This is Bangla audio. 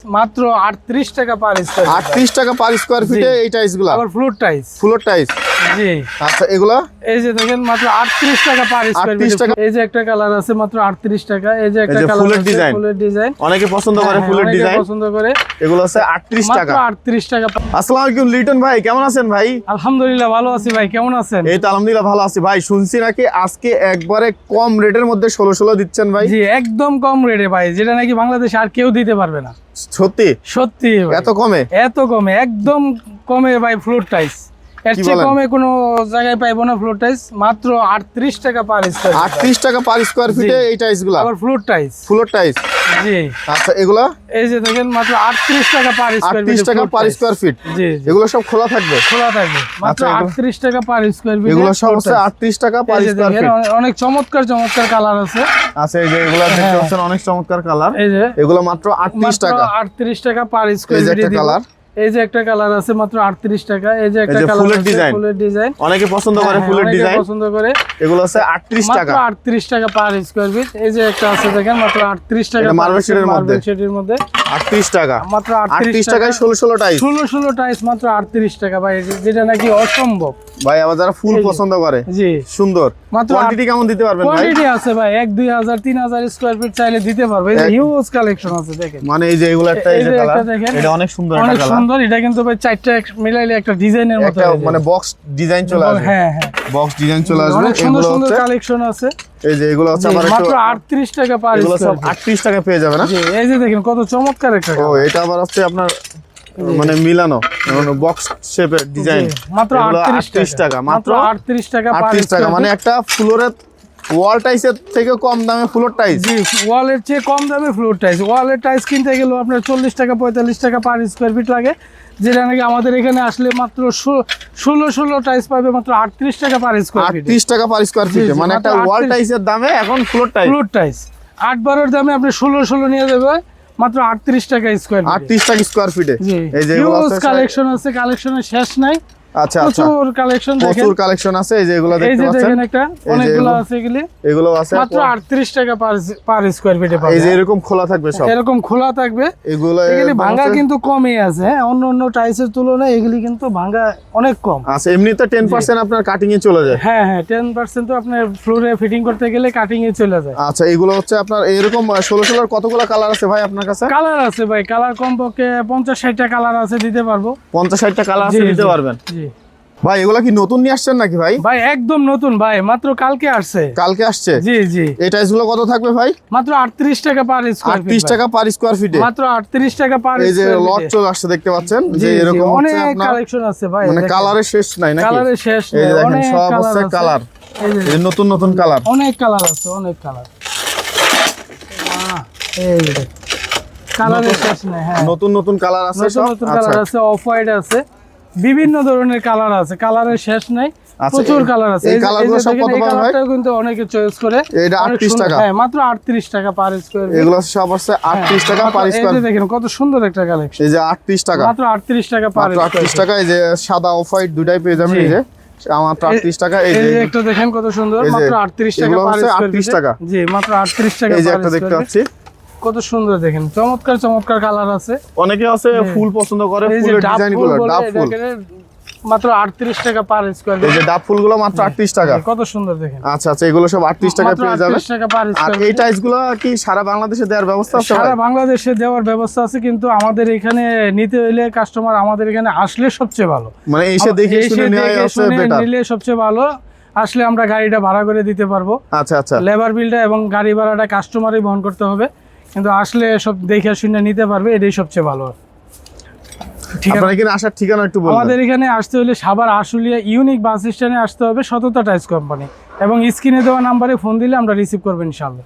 মাত্র 38 টাকা পার স্কয়ার 38 টাকা পার স্কয়ার ফিটে এই টাইলসগুলো আবার ফ্লোর টাইলস জি আচ্ছা এগুলা এই যে দেখেন মাত্র 38 টাকা পার স্কয়ার 38 টাকা। এই যে একটা কালার আছে মাত্র 38 টাকা এই যে একটা কালার ফুলের আছে ডিজাইন ফুলের ডিজাইন অনেকে পছন্দ করে ফুলের অনেকে ডিজাইন পছন্দ করে এগুলো আছে 38 মাত্র টাকা 38 টাকা আসসালামু আলাইকুম লিটন ভাই কেমন আছেন ভাই আলহামদুলিল্লাহ ভালো আছি ভাই কেমন আছেন এই তো আলহামদুলিল্লাহ ভালো আছি ভাই শুনছি নাকি আজকে একবারে কম রেটের মধ্যে 16 দিচ্ছেন ভাই জি একদম কম রেটে ভাই যেটা নাকি বাংলাদেশে আর কেউ দিতে পারবে না সত্যি সত্যি ভাই। এত কমে এত কমে একদম কমে ভাই ফ্লোর টাইলস এর কি চেয়ে বলেন? কমে কোনো জায়গায় পাইবো না ফ্লোর টাইলস মাত্র 38 টাকা পার স্কয়ার 38 টাকা পার স্কয়ার ফিটে এই টাইলসগুলো আবার ফ্লোর টাইলস ফুলের টাইলস জি আচ্ছা এগুলা এই যে দেখেন মাত্র 38 টাকা পার স্কয়ার 38 টাকা পার স্কয়ার ফিট জি জি এগুলো সব খোলা থাকবে খোলা থাকবে মাত্র আচ্ছা, এগুলো- 38 টাকা পার স্কয়ার ফিট এগুলো সব হচ্ছে 38 টাকা পার স্কয়ার ফিট অনেক চমৎকার চমৎকার কালার আছে আচ্ছা এই যে এগুলো দেখতে পাচ্ছেন অনেক চমৎকার কালার এই যে এগুলো মাত্র 38 টাকা 38 টাকা পার স্কয়ার এই যে ফিট একটা কালার এই যে একটা কালার আছে মাত্র 38 টাকা এই যে একটা যে কালার ফুলের আছে ডিজাইন। ফুলের ডিজাইন অনেকে পছন্দ করে ফুলের অনেকে ডিজাইন পছন্দ করে এগুলো আছে 38 মাত্র টাকা 38 টাকা পার স্কয়ার ফিট এই যে একটা আছে দেখেন মাত্র 38 টাকা এটা মার্বেল শেডের মধ্যে। মার্বেল শেডের মধ্যে 38 টাকা মাত্র 38 টাকায় 16 টাইলস 16 টাইলস মাত্র 38 টাকা ভাই যেটা নাকি অসম্ভব ভাই আবার যারা ফুল এই যে। পছন্দ করে জি সুন্দর মাত্র কোয়ান্টিটি কেমন দিতে পারবেন ভাই কোয়ান্টিটি আছে ভাই 1-2000 3000 স্কয়ার ফিট চাইলে দিতে পারবে এই যে হিউজ কালেকশন আছে দেখেন মানে এই যে এগুলো একটা এই যে এই যে কালার একটা দেখেন। এটা অনেক সুন্দর একটা অনেক কালার সুন্দর এটা কিন্তু ভাই চারটা মিলাইলে একটা ডিজাইনের মতো একটা হয়ে যায়। মানে বক্স ডিজাইন চলে আসবে হ্যাঁ হ্যাঁ বক্স ডিজাইন চলে আসবে অনেক সুন্দর এগুলো সুন্দর হচ্ছে কালেকশন আছে এই যে এগুলো হচ্ছে জি, আবার একটু মাত্র 38 টাকা পার এগুলো সব স্কয়ার 38 টাকা পেয়ে যাবে না জি এই যে দেখেন কত চমৎকার একটা ও এটা আবার হচ্ছে আপনার মানে মিলানো বক্স শেপের ডিজাইন জি, মাত্র 38 টাকা মাত্র 38 টাকা পার 38 টাকা মানে একটা ফ্লোরের ওয়াল টাইলসের থেকে কম দামে ফ্লোর টাইলস জি ওয়ালের চেয়ে কম দামে ফ্লোর টাইলস ওয়ালের টাইলস কিনতে গেলেও আপনার 40 টাকা 45 টাকা পার স্কয়ার ফিট লাগে যেটা নাকি আমাদের এখানে আসলে মাত্র 16 টাইলস পাবে মাত্র 38 টাকা পার স্কয়ার ফিট 38 টাকা পার স্কয়ার ফিটে জি, মানে মাত্র একটা ওয়াল 38 টাইলসের দামে এখন ফ্লোর টাইলস ফ্লোর টাইলস 8-12 দামে আপনি 16 নিয়ে যাবে মাত্র 38 টাকা স্কয়ার ফিট 38 টাকা স্কয়ার ফিটে জি এই যে এগুলো হিউজ আছে কালেকশন আছে কালেকশনের শেষ নাই আচ্ছা আচ্ছা প্রচুর কালেকশন দেখেন প্রচুর কালেকশন আছে এই যে এগুলো এই দেখতে যে পাচ্ছেন দেখেন একটা যে অনেকগুলো এগুলো- আছে এগুলি এগুলো আছে মাত্র 38 টাকা পার স্কয়ার ফিটে এই পাবেন যে এরকম খোলা থাকবে সব এরকম খোলা থাকবে এগুলো এগুলি ভাঙা কিন্তু কমই আছে হ্যাঁ অন্য অন্য টাইলসের তুলনায় এগুলি কিন্তু ভাঙা অনেক কম আচ্ছা এমনিতে 10% আপনার কাটিং এ চলে যায় হ্যাঁ হ্যাঁ 10% তো আপনার ফ্লোরে ফিটিং করতে গেলে কাটিং এ চলে যায় আচ্ছা এগুলো হচ্ছে আপনার এরকম 16 কতগুলো কালার আছে ভাই আপনার কাছে কালার আছে ভাই কালার কমপক্ষে 50-60টা কালার আছে দিতে পারবো 50-60টা কালার আছে জি, দিতে জি, পারবেন জি ভাই এগুলা কি নতুন নিয়ে আসছেন নাকি ভাই ভাই একদম নতুন ভাই মাত্র কালকে আসছে কালকে আসছে জি জি এই টাইলসগুলো কত থাকবে ভাই মাত্র 38 টাকা পার স্কয়ার ফিট 38 টাকা পার স্কয়ার ফিটে মাত্র 38 টাকা পার এই যে স্কয়ার লট ফিটে। চলে আসছে দেখতে পাচ্ছেন জি, যে জি, এরকম হচ্ছে অনেক আপনার কালেকশন আছে ভাই মানে দেখেন। কালারের শেষ নাই নাকি কালারের শেষ এই যে নেই, দেখেন অনেক সব কালার হচ্ছে আছে। কালার এই যে এই যে নতুন নতুন কালার অনেক কালার আছে অনেক কালার এই যে কালারের শেষ নেই হ্যাঁ নতুন নতুন কালার আছে নতুন সব নতুন আচ্ছা কালার আছে অফ হোয়াইট আছে বিভিন্ন ধরনের কালার আছে কালারের শেষ নাই আচ্ছা, প্রচুর কালার আছে এই যে- কালারগুলো যে সব দেখেন, কত এই পাবে ভাই? কালারটাও কিন্তু অনেকে চয়েস করে এটা অনেক 38 সুন্দর। টাকা। হ্যাঁ মাত্র 38 টাকা পার স্কয়ার এগুলো সব হচ্ছে 38 টাকা পার এই স্কয়ার যে দেখেন কত সুন্দর একটা কালেকশন এই যে 38 টাকা মাত্র 38 টাকা পার মাত্র 38 টাকা এই যে সাদা অফ হোয়াইট দুটাই পেয়ে যাবেন জি। এই যে মাত্র 38 টাকা এই এই যে যে একটা দেখেন কত সুন্দর এই যে, মাত্র 38 টাকা এগুলো পার হচ্ছে স্কয়ার 38 টাকা। জি মাত্র 38 টাকা এই যে পার একটা দেখতে স্কয়ার পাচ্ছি কত সুন্দর দেখেন চমৎকার চমৎকার কালার আছে অনেকে আছে ফুল পছন্দ করে এই যে ফুলের ডাব ডিজাইন ফুল গুলো বলে ডাব ফুল এটাকে মাত্র 38 টাকা পার স্কয়ার এই যে ডাব ফুলগুলো মাত্র 38 টাকা কত সুন্দর দেখেন আচ্ছা আচ্ছা এগুলো সব 38 টাকা মাত্র পেয়ে যাবেন 38 টাকা পার আর স্কয়ার এই টাইলস গুলো কি সারা বাংলাদেশে দেওয়ার ব্যবস্থা আছে সারা ভাই? বাংলাদেশে দেওয়ার ব্যবস্থা আছে কিন্তু আমাদের এখানে নিতে হইলে কাস্টমার আমাদের এখানে আসলে সবচেয়ে ভালো মানে এসে দেখে এসে শুনে নেওয়া দেখে হচ্ছে শুনে বেটার নিলে সবচেয়ে ভালো আসলে আমরা গাড়িটা ভাড়া করে দিতে পারবো আচ্ছা আচ্ছা লেবার বিলটা এবং গাড়ি ভাড়াটা কাস্টমারই বহন করতে হবে কিন্তু আসলে সব দেখে শুনে নিতে পারবে এটাই সবচেয়ে ভালো ঠিক আছে আপনারা এখানে আসার ঠিকানা একটু বলুন আমাদের এখানে আসতে হলে সাভার আশুলিয়া ইউনিক বাস স্ট্যান্ডে আসতে হবে সততা টাইলস কোম্পানি এবং স্ক্রিনে দেওয়া নাম্বারে ফোন দিলে আমরা রিসিভ করবো ইনশাআল্লাহ